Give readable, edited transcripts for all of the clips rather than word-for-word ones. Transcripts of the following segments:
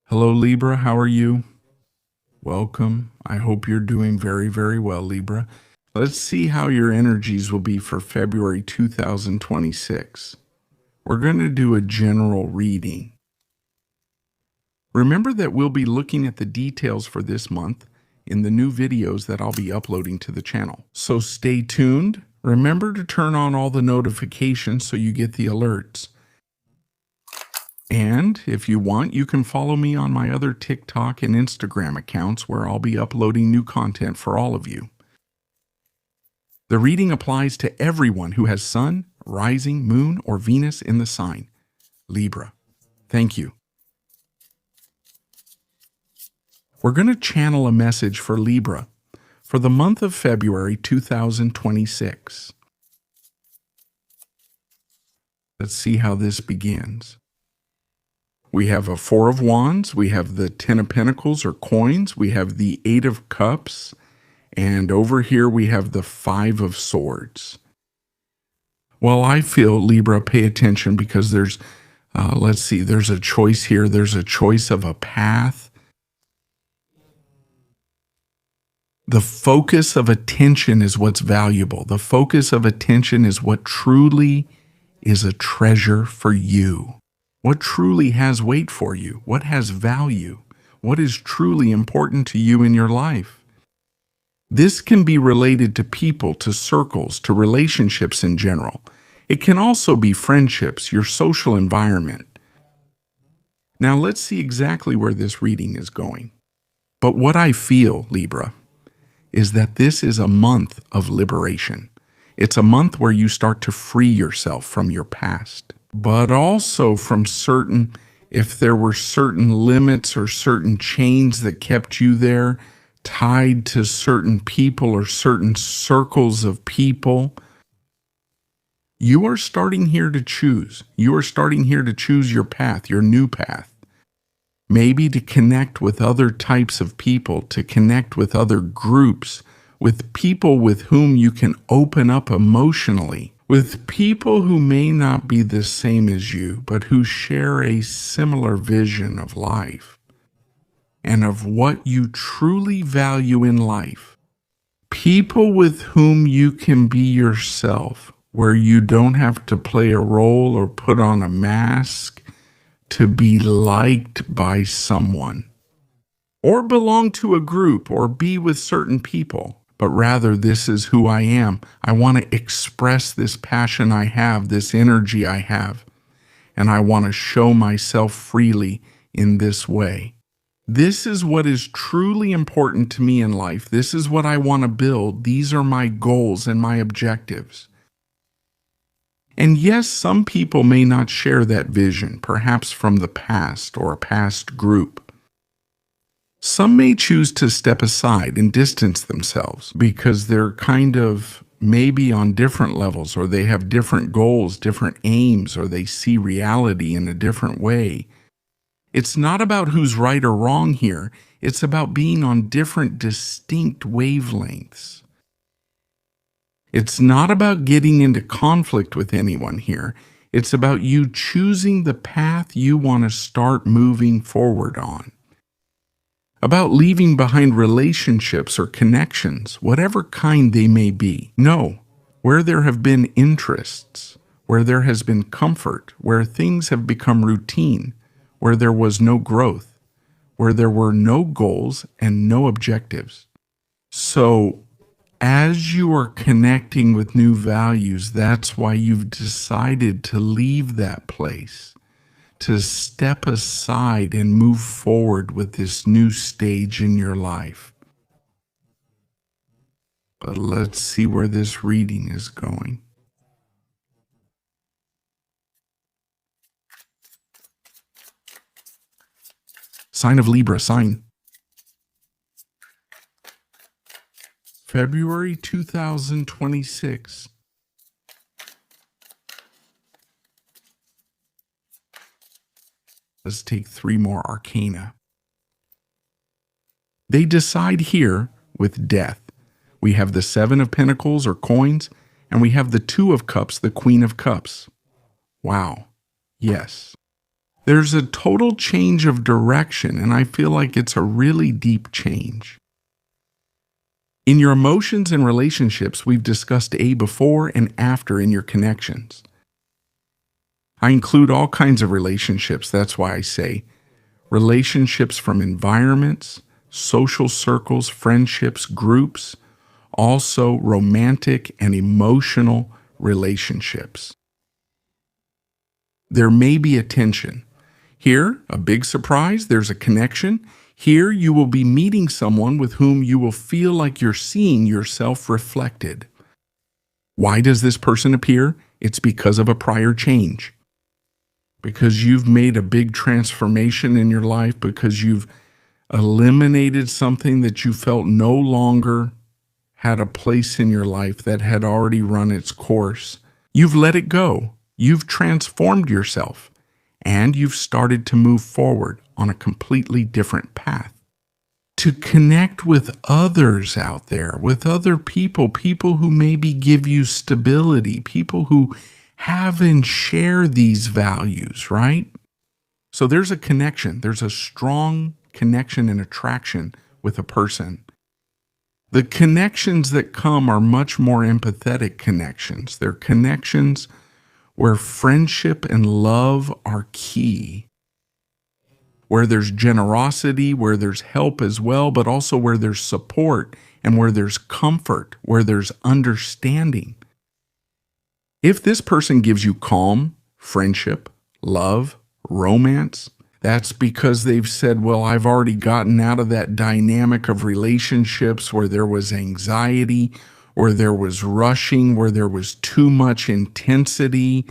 Hello, Libra. How are you? Welcome. I hope you're doing very, very well, Libra. Let's see how your energies will be for February 2026. We're going to do a general reading. Remember that we'll be looking at the details for this month in the new videos that I'll be uploading to the channel. So stay tuned. Remember to turn on all the notifications so you get the alerts. And if you want, you can follow me on my other TikTok and Instagram accounts where I'll be uploading new content for all of you. The reading applies to everyone who has Sun, Rising, Moon, or Venus in the sign Libra. Thank you. We're going to channel a message for Libra for the month of February 2026. Let's see how this begins. We have a Four of Wands, we have the Ten of Pentacles or coins, we have the Eight of Cups, and over here we have the Five of Swords. Well, I feel, Libra, pay attention because there's a choice here. There's a choice of a path. The focus of attention is what's valuable. The focus of attention is what truly is a treasure for you. What truly has weight for you? What has value? What is truly important to you in your life? This can be related to people, to circles, to relationships in general. It can also be friendships, your social environment. Now let's see exactly where this reading is going. But what I feel, Libra, is that this is a month of liberation. It's a month where you start to free yourself from your past, but also from if there were certain limits or certain chains that kept you there, tied to certain people or certain circles of people. You are starting here to choose. You are starting here to choose your path, your new path. Maybe to connect with other types of people, to connect with other groups, with people with whom you can open up emotionally, with people who may not be the same as you, but who share a similar vision of life and of what you truly value in life. People with whom you can be yourself, where you don't have to play a role or put on a mask to be liked by someone, or belong to a group, or be with certain people, but rather this is who I am. I want to express this passion I have, this energy I have, and I want to show myself freely in this way. This is what is truly important to me in life. This is what I want to build. These are my goals and my objectives. And yes, some people may not share that vision, perhaps from the past or a past group. Some may choose to step aside and distance themselves because they're kind of maybe on different levels, or they have different goals, different aims, or they see reality in a different way. It's not about who's right or wrong here. It's about being on different, distinct wavelengths. It's not about getting into conflict with anyone here. It's about you choosing the path you want to start moving forward on. About leaving behind relationships or connections, whatever kind they may be. No, where there have been interests, where there has been comfort, where things have become routine, where there was no growth, where there were no goals and no objectives. So, as you are connecting with new values, that's why you've decided to leave that place, to step aside and move forward with this new stage in your life. But let's see where this reading is going. Sign of Libra, sign. February 2026. Let's take 3 more Arcana. They decide here with death. We have the Seven of Pentacles or coins, and we have the Two of Cups, the Queen of Cups. Wow. Yes. There's a total change of direction, and I feel like it's a really deep change. In your emotions and relationships, we've discussed a before and after in your connections. I include all kinds of relationships. That's why I say relationships from environments, social circles, friendships, groups, also romantic and emotional relationships. There may be a tension. Here, a big surprise, there's a connection. Here, you will be meeting someone with whom you will feel like you're seeing yourself reflected. Why does this person appear? It's because of a prior change. Because you've made a big transformation in your life, because you've eliminated something that you felt no longer had a place in your life, that had already run its course. You've let it go. You've transformed yourself, and you've started to move forward on a completely different path. To connect with others out there, with other people, people who maybe give you stability, people who have and share these values, right? So there's a connection. There's a strong connection and attraction with a person. The connections that come are much more empathetic connections. They're connections where friendship and love are key, where there's generosity, where there's help as well, but also where there's support and where there's comfort, where there's understanding. If this person gives you calm, friendship, love, romance, that's because they've said, well, I've already gotten out of that dynamic of relationships where there was anxiety, where there was rushing, where there was too much intensity.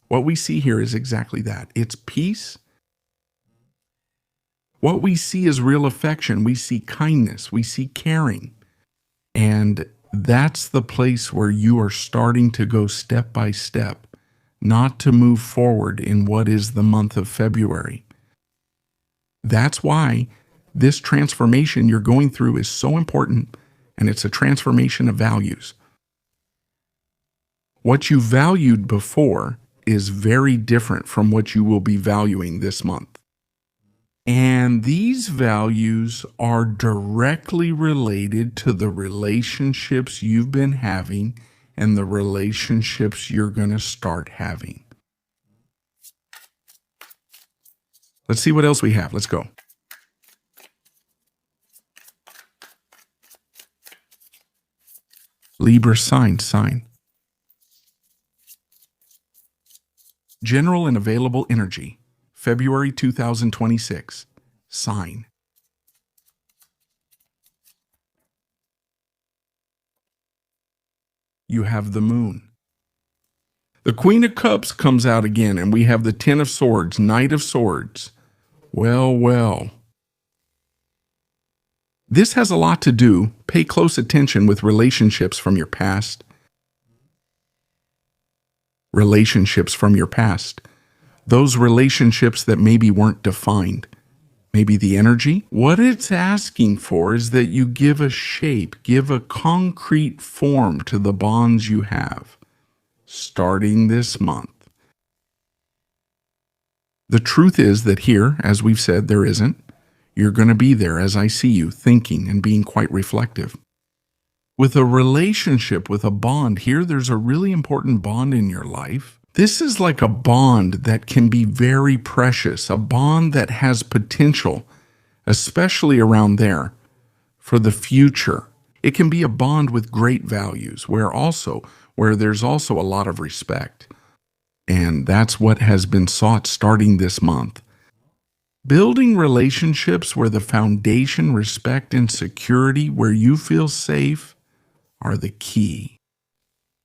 What we see here is exactly that. It's peace. What we see is real affection. We see kindness. We see caring. And that's the place where you are starting to go step by step, not to move forward in what is the month of February. That's why this transformation you're going through is so important, and it's a transformation of values. What you valued before is very different from what you will be valuing this month. And these values are directly related to the relationships you've been having and the relationships you're going to start having. Let's see what else we have. Let's go. Libra sign. General and available energy, February 2026, sign. You have the moon. The Queen of Cups comes out again, and we have the Ten of Swords, Knight of Swords. Well. This has a lot to do, pay close attention, with relationships from your past. Relationships from your past. Those relationships that maybe weren't defined. Maybe the energy. What it's asking for is that you give a shape, give a concrete form to the bonds you have, starting this month. The truth is that here, as we've said, there isn't. You're going to be there as I see you, thinking and being quite reflective. With a relationship, with a bond, here there's a really important bond in your life. This is like a bond that can be very precious, a bond that has potential, especially around there, for the future. It can be a bond with great values, where there's also a lot of respect. And that's what has been sought starting this month. Building relationships where the foundation, respect, and security, where you feel safe, are the key.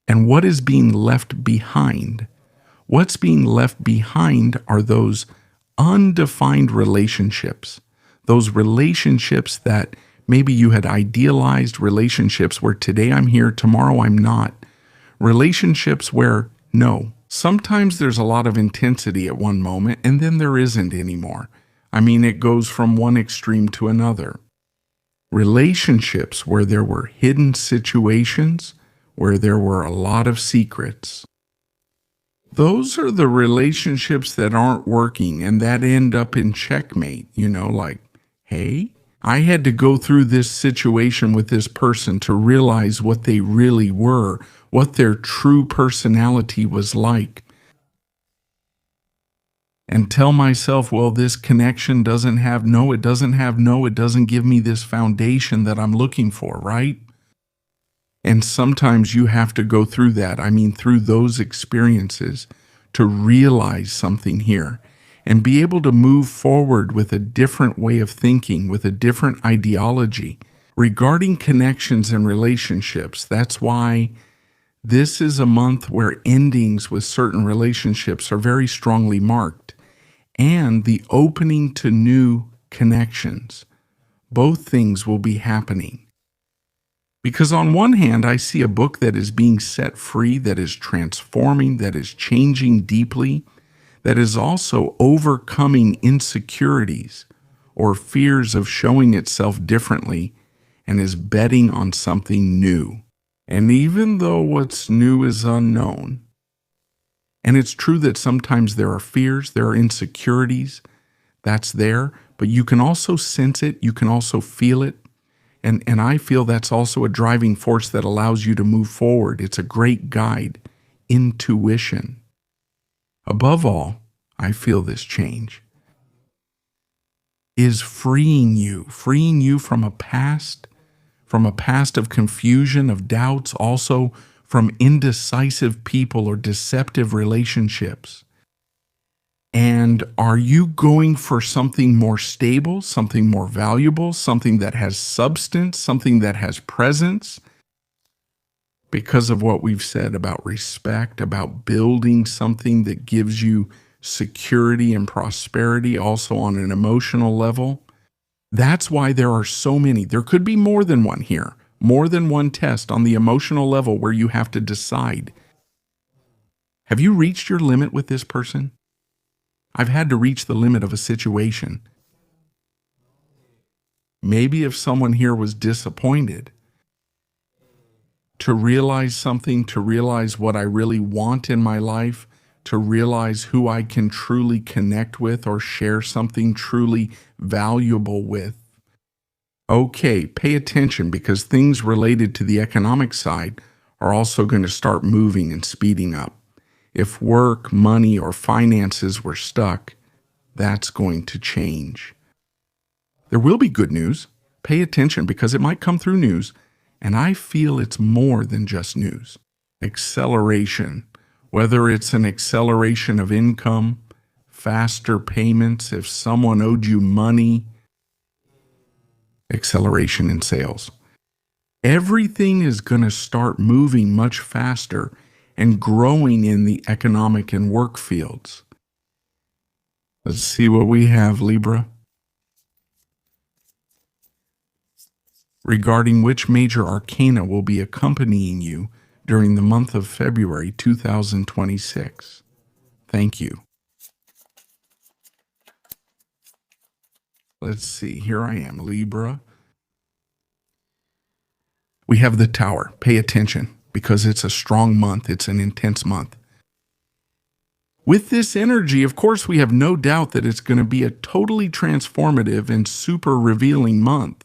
And what is being left behind? What's being left behind are those undefined relationships, those relationships that maybe you had idealized, relationships where today I'm here, tomorrow I'm not, relationships where, no, sometimes there's a lot of intensity at one moment and then there isn't anymore. I mean, it goes from one extreme to another. Relationships where there were hidden situations, where there were a lot of secrets. Those are the relationships that aren't working and that end up in checkmate, like, hey, I had to go through this situation with this person to realize what they really were, what their true personality was like, and tell myself, well, this connection it doesn't give me this foundation that I'm looking for, right? And sometimes you have to go through that. I mean, through those experiences to realize something here and be able to move forward with a different way of thinking, with a different ideology regarding connections and relationships. That's why this is a month where endings with certain relationships are very strongly marked, and the opening to new connections. Both things will be happening. Because on one hand, I see a book that is being set free, that is transforming, that is changing deeply, that is also overcoming insecurities or fears of showing itself differently, and is betting on something new. And even though what's new is unknown, and it's true that sometimes there are fears, there are insecurities, that's there, but you can also sense it, you can also feel it. And I feel that's also a driving force that allows you to move forward. It's a great guide, intuition. Above all, I feel this change is freeing you from a past of confusion, of doubts, also from indecisive people or deceptive relationships. And are you going for something more stable, something more valuable, something that has substance, something that has presence? Because of what we've said about respect, about building something that gives you security and prosperity, also on an emotional level. That's why there are so many. There could be more than one here, more than one test on the emotional level where you have to decide. Have you reached your limit with this person? I've had to reach the limit of a situation. Maybe if someone here was disappointed, to realize something, to realize what I really want in my life, to realize who I can truly connect with or share something truly valuable with. Okay, pay attention, because things related to the economic side are also going to start moving and speeding up. If work, money, or finances were stuck, that's going to change. There will be good news. Pay attention, because it might come through news, and I feel it's more than just news. Acceleration, whether it's an acceleration of income, faster payments, if someone owed you money, acceleration in sales. Everything is going to start moving much faster and growing in the economic and work fields. Let's see what we have, Libra. Regarding which major arcana will be accompanying you during the month of February 2026. Thank you. Let's see, here I am, Libra. We have the Tower. Pay attention, because it's a strong month. It's an intense month. With this energy, of course, we have no doubt that it's going to be a totally transformative and super revealing month.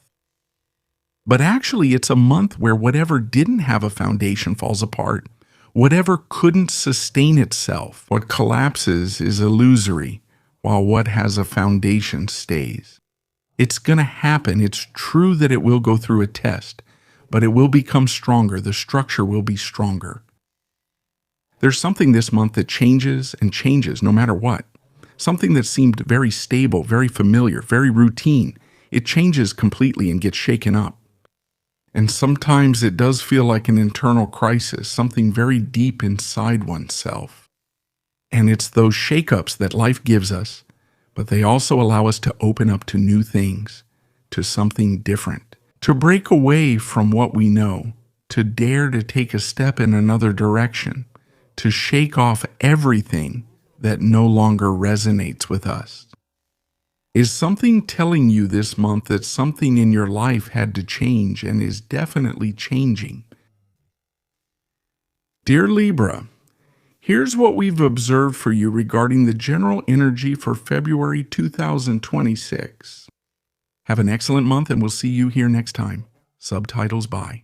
But actually, it's a month where whatever didn't have a foundation falls apart. Whatever couldn't sustain itself, what collapses is illusory, while what has a foundation stays. It's going to happen. It's true that it will go through a test, but it will become stronger. The structure will be stronger. There's something this month that changes and changes no matter what. Something that seemed very stable, very familiar, very routine. It changes completely and gets shaken up. And sometimes it does feel like an internal crisis, something very deep inside oneself. And it's those shakeups that life gives us, but they also allow us to open up to new things, to something different, to break away from what we know, to dare to take a step in another direction, to shake off everything that no longer resonates with us. Is something telling you this month that something in your life had to change and is definitely changing? Dear Libra, Here's what we've observed for you regarding the general energy for February 2026. Have an excellent month, and we'll see you here next time. Subtitles by